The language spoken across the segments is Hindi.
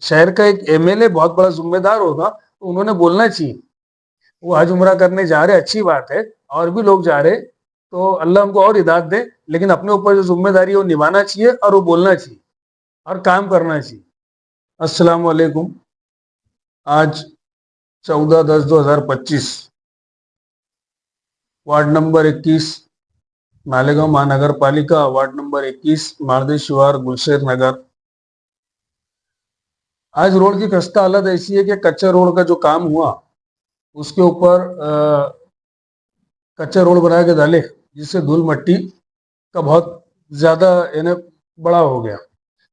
शहर का एक एमएलए बहुत बड़ा जिम्मेदार होगा तो उन्होंने बोलना चाहिए। वो हज उम्रा करने जा रहे, अच्छी बात है, और भी लोग जा रहे, तो अल्लाह उनको और हिदायत दे, लेकिन अपने ऊपर जो जिम्मेदारी है वो निभाना चाहिए और वो बोलना चाहिए और काम करना चाहिए। अस्सलाम वालेकुम। आज 14/10/2025, वार्ड नंबर 21, मालेगांव महानगर पालिका, वार्ड नंबर 21, मारदेश शिवार, गुलशेर नगर। आज रोड की खस्ता हालत ऐसी है कि कच्चे रोड का जो काम हुआ उसके ऊपर कच्चा रोड बना के डाले, जिससे धूल मिट्टी का बहुत ज्यादा यानी बड़ा हो गया,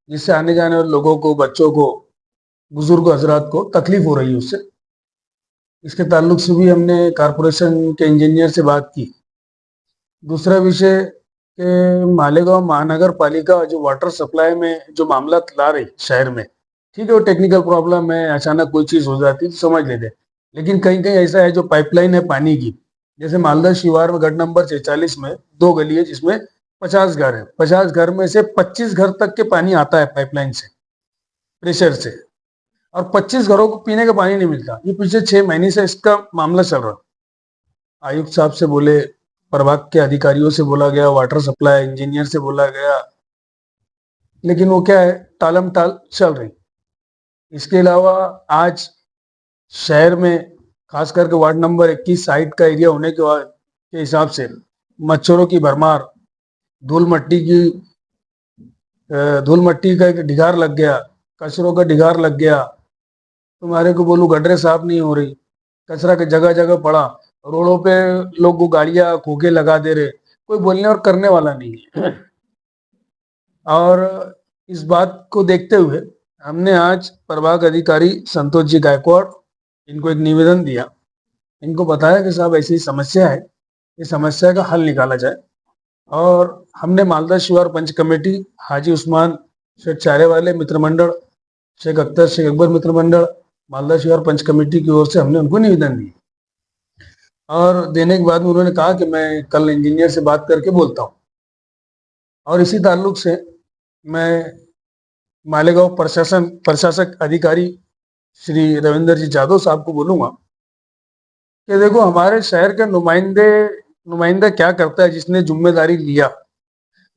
जिससे आने जाने वाले लोगों को, बच्चों को, बुजुर्ग हजरात को तकलीफ हो रही है उससे। इसके ताल्लुक से भी हमने कारपोरेशन के इंजीनियर से बात की। दूसरा विषय कि मालेगांव महानगर पालिका जो वाटर सप्लाई में जो मामला ला रही शहर में, ठीक है, वो टेक्निकल प्रॉब्लम है, अचानक कोई चीज हो जाती है तो समझ लेते हैं, लेकिन कहीं कहीं ऐसा है जो पाइपलाइन है पानी की, जैसे मालदा शिवार में गढ़ नंबर 46 में 2 गली है जिसमें 50 घर है, 50 घर में से 25 घर तक के पानी आता है पाइपलाइन से, प्रेशर से, और 25 घरों को पीने का पानी नहीं मिलता। ये पिछले 6 महीने से इसका मामला चल रहा। आयुक्त साहब से बोले, प्रभाग के अधिकारियों से बोला गया, वाटर सप्लाई इंजीनियर से बोला गया, लेकिन वो क्या है, टालम टाल चल रही। इसके अलावा आज शहर में खास करके वार्ड नंबर 21 साइट का एरिया होने के हिसाब से मच्छरों की भरमार, धूल मट्टी की धूल मट्टी का एक ढिगार लग गया, कचरों का ढिगार लग गया। तुम्हारे को बोलूं गटरे साफ नहीं हो रही, कचरा के जगह जगह पड़ा, रोडों पे लोग को गाड़ियां खोखे लगा दे रहे, कोई बोलने और करने वाला नहीं है। और इस बात को देखते हुए हमने आज प्रभाग अधिकारी संतोष जी गायकवाड़, इनको एक निवेदन दिया, इनको बताया कि साहब ऐसी समस्या है, इस समस्या का हल निकाला जाए। और हमने मालदा शिवार पंच कमेटी, हाजी उस्मान शेख चारे वाले मित्र मंडल, शेख अख्तर शेख अकबर मित्र मंडल, मालदा शिवार पंच कमेटी की ओर से हमने उनको निवेदन दिया, और देने के बाद में उन्होंने कहा कि मैं कल इंजीनियर से बात करके बोलता हूँ। और इसी ताल्लुक से मैं मालेगांव प्रशासक अधिकारी श्री रविंदर जी जादव साहब को बोलूंगा कि देखो, हमारे शहर के नुमाइंदा क्या करता है, जिसने जिम्मेदारी लिया,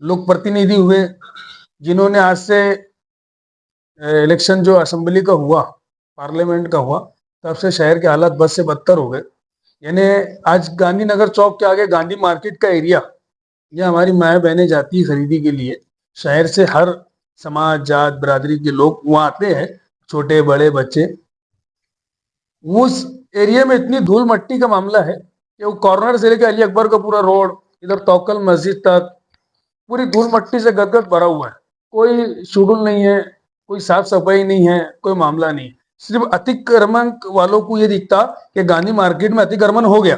लोक प्रतिनिधि हुए, जिन्होंने आज से इलेक्शन जो असेंबली का हुआ, पार्लियामेंट का हुआ, तब से शहर के हालात बद से बदतर हो गए। यानी आज गांधीनगर चौक के आगे गांधी मार्केट का एरिया, ये हमारी माएँ बहनें जाती है खरीदी के लिए, शहर से हर समाज जात बिरादरी के लोग वहाँ आते हैं, छोटे बड़े बच्चे। उस एरिया में इतनी धूल मट्टी का मामला है कि वो कॉर्नर से लेकर अली अकबर का पूरा रोड, इधर तौकल मस्जिद तक पूरी धूल मट्टी से गदगद भरा हुआ है। कोई शेड्यूल नहीं है, कोई साफ सफाई नहीं है, कोई मामला नहीं। सिर्फ अतिक्रमण वालों को ये दिखता कि गांधी मार्केट में अतिक्रमण हो गया,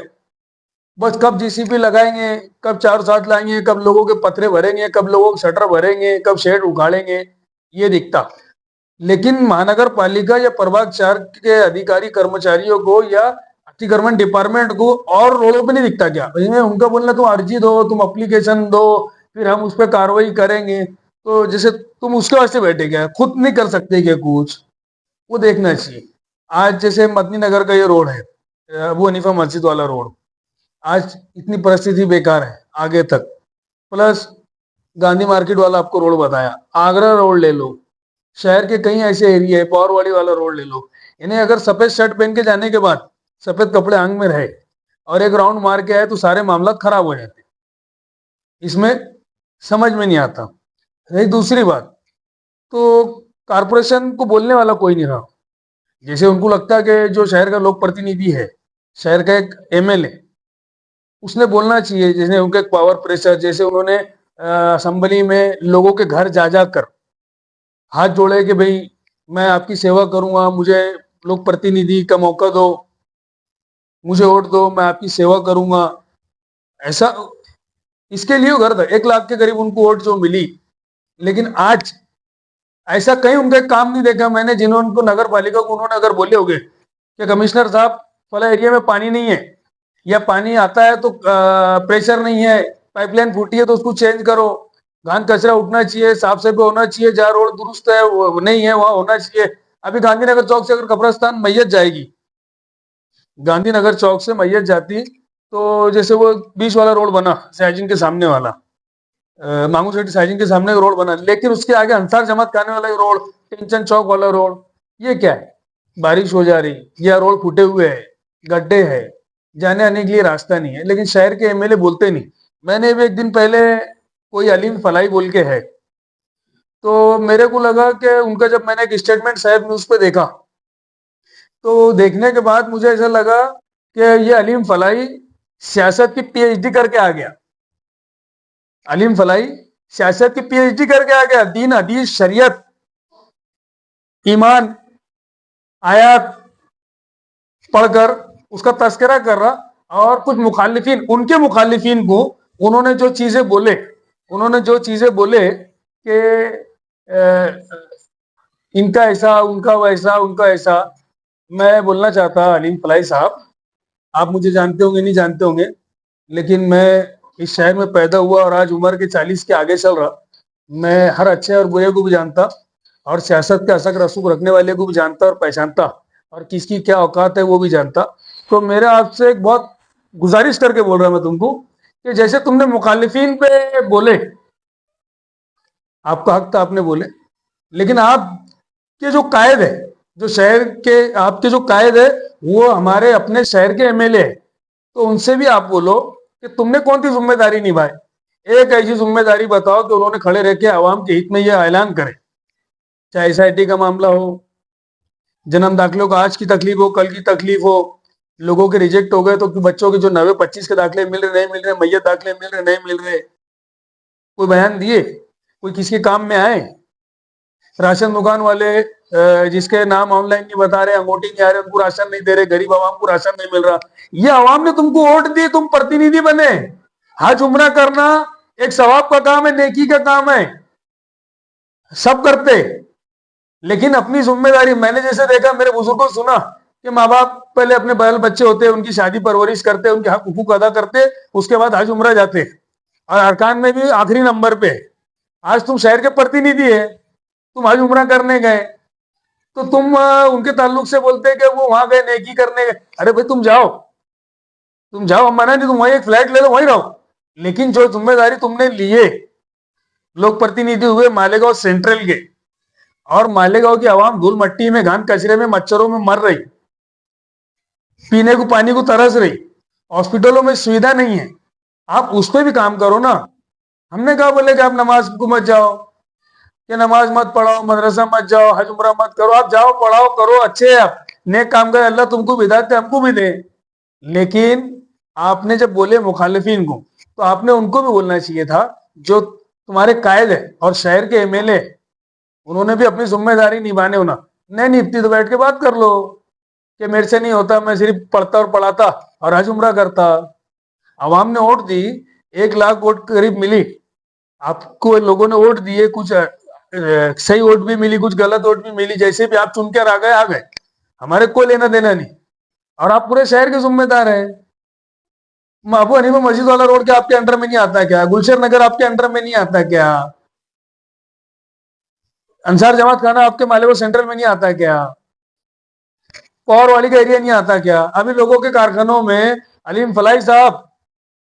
बस कब जीसीपी लगाएंगे, कब 4-7 लाएंगे, कब लोगों के पत्रे भरेंगे, कब लोगों के शटर भरेंगे, कब शेड उखाड़ेंगे, ये दिखता। लेकिन महानगर पालिका या प्रभाग 4 के अधिकारी कर्मचारियों को या अतिक्रमण डिपार्टमेंट को और रोडों पे नहीं दिखता क्या? भाई उनका बोलना, तुम अर्जी दो, तुम अप्लीकेशन दो, फिर हम उस पर कार्रवाई करेंगे। तो जैसे तुम उसके वास्ते बैठे क्या, खुद नहीं कर सकते क्या कुछ? वो देखना चाहिए। आज जैसे मदनी नगर का ये रोड है, वो हनीफा मस्जिद वाला रोड, आज इतनी परिस्थिति बेकार है आगे तक। प्लस गांधी मार्केट वाला आपको रोड बताया, आगरा रोड ले लो, शहर के कई ऐसे एरिया है, पावरवाड़ी वाला रोड ले लो। इन्हें अगर सफेद शर्ट पहन के जाने के बाद सफेद कपड़े आंग में रहे और एक राउंड मार के आए तो सारे मामला खराब हो जाते। इसमें समझ में नहीं आता। रही दूसरी बात, तो कारपोरेशन को बोलने वाला कोई नहीं रहा। जैसे उनको लगता है कि जो शहर का लोक प्रतिनिधि है, शहर का एक एमएलए, उसने बोलना चाहिए, जैसे उनके पावर प्रेशर, जैसे उन्होंने असेंबली में लोगों के घर जा जा कर हाथ जोड़े कि भाई मैं आपकी सेवा करूंगा, मुझे लोक प्रतिनिधि का मौका दो, मुझे वोट दो, मैं आपकी सेवा करूंगा। ऐसा इसके लिए घर था 1 लाख के करीब उनको वोट जो मिली। लेकिन आज ऐसा कहीं उनका काम नहीं देखा मैंने, जिन्होंने उनको नगर पालिका को उन्होंने अगर बोले होंगे कि कमिश्नर साहब फला एरिया में पानी नहीं है, या पानी आता है तो प्रेशर नहीं है, पाइपलाइन फूटी है तो उसको चेंज करो, घान कचरा उठना चाहिए, साफ सफाई होना चाहिए, जहाँ रोड दुरुस्त है वो नहीं है वहां होना चाहिए, अभी गांधीनगर चौक से अगर कब्रस्तान मैयत जाएगी, गांधीनगर चौक से मैयत जाती, तो जैसे वो बीच वाला रोड बना सयाजिन के सामने वाला, मांगू सेठी सयाजिन के सामने रोड बना, लेकिन उसके आगे अंसार जमात खाने वाला रोड, टेंशन चौक वाला रोड, ये क्या है? बारिश हो जा रही, या रोड फूटे हुए है, गड्ढे है, जाने आने के लिए रास्ता नहीं है, लेकिन शहर के एमएलए बोलते नहीं। मैंने भी एक दिन पहले, कोई अलीम फलाई बोल के है, तो मेरे को लगा कि उनका, जब मैंने एक स्टेटमेंट शायद न्यूज पे देखा, तो देखने के बाद मुझे ऐसा लगा कि ये अलीम फलाई सियासत की पीएचडी करके आ गया। अलीम फलाई सियासत की पीएचडी करके आ गया, दीन हदीस शरीयत ईमान आयात पढ़कर उसका तस्करा कर रहा। और कुछ मुखालिफिन, उनके मुखालिफिन को उन्होंने जो चीजें बोले, कि इनका ऐसा, उनका वैसा, उनका ऐसा। मैं बोलना चाहता अलीम फलाई साहब, आप मुझे जानते होंगे नहीं जानते होंगे, लेकिन मैं इस शहर में पैदा हुआ और आज उम्र के 40 के आगे चल रहा। मैं हर अच्छे और बुरे को भी जानता, और सियासत के असक रसूख रखने वाले को भी जानता और पहचानता, और किसकी क्या औकात है वो भी जानता। तो मेरा आपसे एक बहुत गुजारिश करके बोल रहा मैं तुमको, कि जैसे तुमने मुखालिफिन पे बोले, आपका हक था, आपने बोले, लेकिन आपके जो कायद है, जो शहर के आपके जो कायद है, वो हमारे अपने शहर के एमएलए है, तो उनसे भी आप बोलो कि तुमने कौन सी जिम्मेदारी निभाई। एक ऐसी जिम्मेदारी बताओ कि उन्होंने खड़े रह के आवाम के हित में यह ऐलान करें, चाहे एसआईटी का मामला हो, जन्म दाखिलों का आज की तकलीफ हो, कल की तकलीफ हो, लोगों के रिजेक्ट हो गए तो बच्चों के जो 90-25 के दाखिले मिल रहे नहीं मिल रहे, मैयत दाखिले मिल रहे नहीं मिल रहे, कोई बयान दिए, कोई किसके काम में आए। राशन दुकान वाले जिसके नाम ऑनलाइन नहीं बता रहे, अंगूठी नहीं आ रहे, उनको राशन नहीं दे रहे, गरीब आवाम को राशन नहीं मिल रहा। ये आवाम ने तुमको वोट दी, तुम प्रतिनिधि बने। हज उम्रा करना एक सवाब का काम है, नेकी का काम है, सब करते। लेकिन अपनी जिम्मेदारी, मैंने जैसे देखा, मेरे बुजुर्गों को सुना कि माँ बाप पहले अपने बैल बच्चे होते, उनकी शादी परवरिश करते, उनके हक हुकूक अदा करते, उसके बाद हज उम्रा जाते, और अरकान में भी आखिरी नंबर पे। आज तुम शहर के प्रतिनिधि है, तुम हज उम्रा करने गए, तो तुम उनके ताल्लुक से बोलते कि वो वहां गए नेकी करने गए। अरे भाई तुम जाओ, हम मना नहीं, तुम वहीं एक फ्लैट ले लो, वहीं रहो, लेकिन जो जिम्मेदारी तुमने लिए, लोग प्रतिनिधि हुए मालेगांव सेंट्रल के, और मालेगांव की आवाम धूल मट्टी में, घान कचरे में, मच्छरों में मर रही, पीने को पानी को तरस रही, हॉस्पिटलों में सुविधा नहीं है, आप उस पर भी काम करो ना। हमने कहा बोले कि आप नमाज को मत जाओ, कि नमाज मत पढ़ाओ, मदरसा मत जाओ, हज उम्रा मत करो, आप जाओ, पढ़ाओ, करो, अच्छे हैं आप, नेक काम करे, अल्लाह तुमको भी हिदायत दे, हमको भी दे। लेकिन आपने जब बोले मुखालिफिन को, तो आपने उनको भी बोलना चाहिए था, जो तुम्हारे कायद है और शहर के एमएलए, उन्होंने भी अपनी जिम्मेदारी निभाने होना। नहीं निपटी तो बैठ के बात कर लो कि मेरे से नहीं होता, मैं सिर्फ पढ़ता और पढ़ाता और हज उम्रा करता। आवाम ने वोट दी, 1 लाख वोट करीब मिली आपको, लोगों ने वोट दिए, कुछ सही वोट भी मिली, कुछ गलत वोट भी मिली, जैसे भी आप चुनकर आ गए, हमारे कोई लेना देना नहीं, और आप पूरे शहर के जिम्मेदार हैं। अबू हनीफा मस्जिद वाला रोड क्या आपके अंडर में नहीं आता क्या? गुलशन नगर आपके अंडर में नहीं आता क्या? अंसार जमात खाना आपके मालेगांव सेंट्रल में नहीं आता क्या? पौर वाली का एरिया नहीं आता क्या? अभी लोगों के कारखानों में, अलीम फलाई साहब,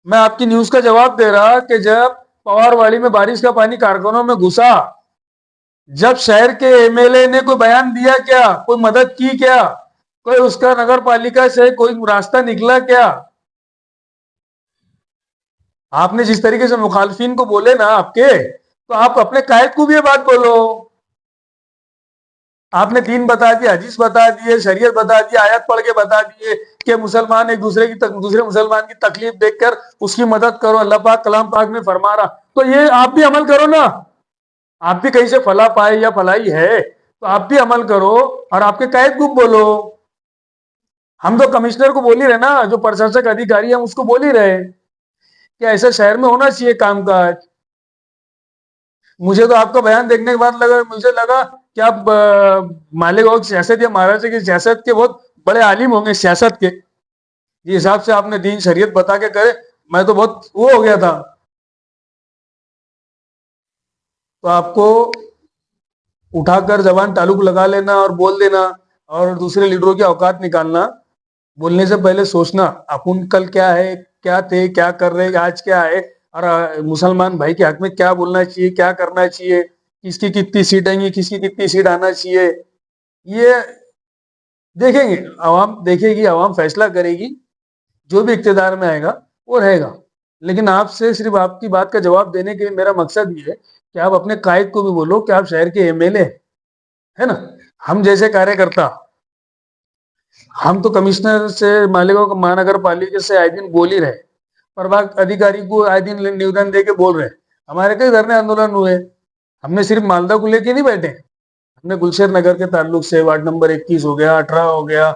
मैं आपकी न्यूज का जवाब दे रहा कि जब पवारवाड़ी में बारिश का पानी कारखानों में घुसा, जब शहर के एमएलए ने कोई बयान दिया क्या? कोई मदद की क्या? कोई उसका नगर पालिका से कोई रास्ता निकला क्या? आपने जिस तरीके से मुखालफिन को बोले ना आपके, तो आप अपने कायद को भी ये बात बोलो। आपने दीन बता दिया, हदीस बता दिए, शरीयत बता दिया, आयत पढ़ के बता दिए कि मुसलमान एक दूसरे मुसलमान की तकलीफ देखकर उसकी मदद करो, अल्लाह पाक कलाम पाक में फरमा रहा, तो ये आप भी अमल करो ना। आप भी कहीं से फला पाए या फलाई है, तो आप भी अमल करो और आपके कायद को बोलो। हम तो कमिश्नर को बोल ही रहे ना, जो प्रशासक अधिकारी है उसको बोल ही रहे कि ऐसे शहर में होना चाहिए कामकाज। मुझे तो आपका बयान देखने के बाद मुझे लगा कि आप मालेगांव की सियासत या महाराष्ट्र की सियासत के बहुत बड़े आलिम होंगे सियासत के, जिस हिसाब से आपने दीन शरीयत बता के करे, मैं तो बहुत वो हो गया था। तो आपको उठाकर जबान तालुक लगा लेना और बोल देना और दूसरे लीडरों की औकात निकालना, बोलने से पहले सोचना अपन कल क्या है, क्या थे, क्या कर रहे, आज क्या है, और मुसलमान भाई के हक में क्या बोलना चाहिए, क्या करना चाहिए, किसकी कितनी सीट आएंगी, किसकी कितनी सीट आना चाहिए, ये देखेंगे। आवाम देखेगी, आवाम फैसला करेगी, जो भी इख्तियार में आएगा वो रहेगा। लेकिन आपसे सिर्फ आपकी बात का जवाब देने के लिए मेरा मकसद ये है कि आप अपने कायद को भी बोलो कि आप शहर के एमएलए है ना। हम जैसे कार्यकर्ता, हम तो कमिश्नर से, मालेगांव महानगर पालिका से आए दिन बोल ही रहे, प्रभाग अधिकारी को आए दिन निवेदन दे के बोल रहे। हमारे कई धरने आंदोलन हुए, हमने सिर्फ मालदा को लेके नहीं बैठे, हमने गुलशेर नगर के ताल्लुक से वार्ड नंबर 21 हो गया, 18 हो गया,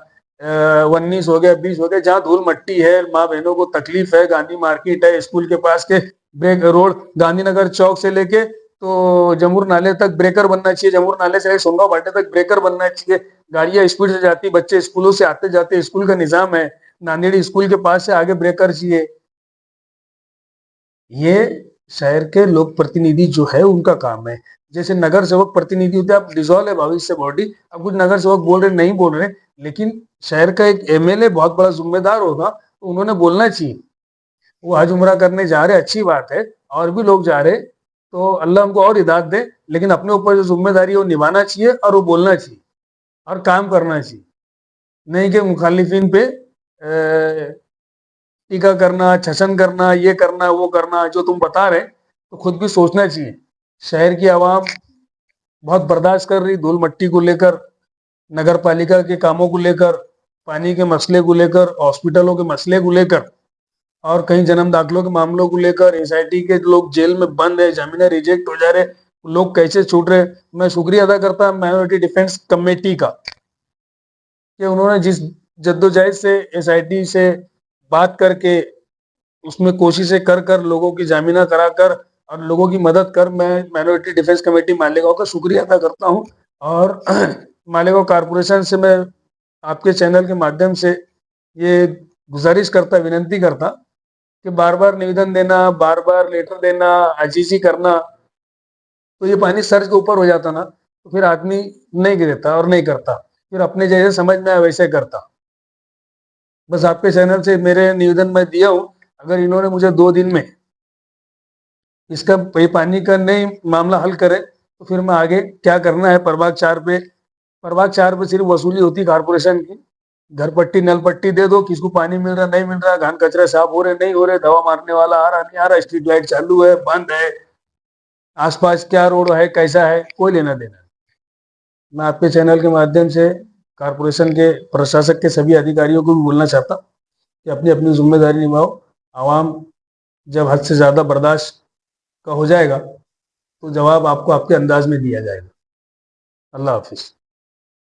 19 हो गया, 20 हो गया, जहाँ धूल मट्टी है, माँ बहनों को तकलीफ है, गांधी मार्केट है, स्कूल के पास के ब्रेक रोड, गांधीनगर चौक से लेके तो जमुर नाले तक ब्रेकर बनना चाहिए, जमुर नाले से सोंगा भाटे तक ब्रेकर बनना चाहिए। गाड़ियां स्पीड से जाती, बच्चे स्कूलों से आते जाते, स्कूल का निजाम है, नांदेड़ी स्कूल के पास से आगे ब्रेकर चाहिए। ये शहर के लोक प्रतिनिधि जो है उनका काम है। जैसे नगर सेवक प्रतिनिधि होते हैं, आप डिजोल्व है भविष्य बॉडी, अब कुछ नगर सेवक बोल रहे नहीं बोल रहे, लेकिन शहर का एक एमएलए बहुत बड़ा जिम्मेदार होगा, तो उन्होंने बोलना चाहिए। वो हज उम्रा करने जा रहे, अच्छी बात है, और भी लोग जा रहे, तो अल्लाह उनको और हिदायत दे, लेकिन अपने ऊपर जो जिम्मेदारी है वो निभाना चाहिए और वो बोलना चाहिए और काम करना चाहिए। नहीं कि मुखालिफिन पे टीका करना, छसन करना, ये करना, वो करना, जो तुम बता रहे, तो खुद भी सोचना चाहिए। शहर की आवाम बहुत बर्दाश्त कर रही, धूल मट्टी को लेकर, नगर पालिका के कामों को लेकर, पानी के मसले को लेकर, हॉस्पिटलों के मसले को लेकर, और कहीं जन्म दाखिलों के मामलों को लेकर, एसआईटी के लोग जेल में बंद है, जमीनें रिजेक्ट हो जा रहे, लोग कैसे छूट रहे। मैं शुक्रिया अदा करता माइनॉरिटी डिफेंस कमेटी का कि उन्होंने जिस जद्दोजहद से एसआईटी से बात करके, उसमें कोशिशें कर कर लोगों की जामीना कराकर और लोगों की मदद कर, मैं माइनॉरिटी डिफेंस कमेटी मालेगांव का शुक्रिया अदा करता हूं। और मालेगांव कारपोरेशन से मैं आपके चैनल के माध्यम से ये गुजारिश करता, विनती करता कि बार बार निवेदन देना, बार बार लेटर देना, आजीजी करना, तो ये पानी सर के ऊपर हो जाता ना, तो फिर आदमी नहीं गिरता और नहीं करता, फिर अपने जैसे समझ में आए वैसे करता। बस आपके चैनल से मेरे निवेदन मैं दिया हूँ, अगर इन्होंने मुझे 2 दिन में इसका ये पानी का नहीं मामला हल करे, तो फिर मैं आगे क्या करना है। प्रभाग 4 पे सिर्फ वसूली होती कारपोरेशन की, घर पट्टी नल पट्टी दे दो, किसको पानी मिल रहा नहीं मिल रहा, घान कचरा साफ हो रहे नहीं हो रहे, दवा मारने वाला आ रहा नहीं आ रहा, स्ट्रीट लाइट चालू है बंद है, आसपास क्या रोड है कैसा है, कोई लेना देना नहीं। मैं आपके चैनल के माध्यम से कारपोरेशन के प्रशासक के सभी अधिकारियों को भी बोलना चाहता कि अपनी अपनी जिम्मेदारी निभाओ। आवाम जब हद से ज्यादा बर्दाश्त का हो जाएगा, तो जवाब आपको आपके अंदाज में दिया जाएगा। अल्लाह हाफिज।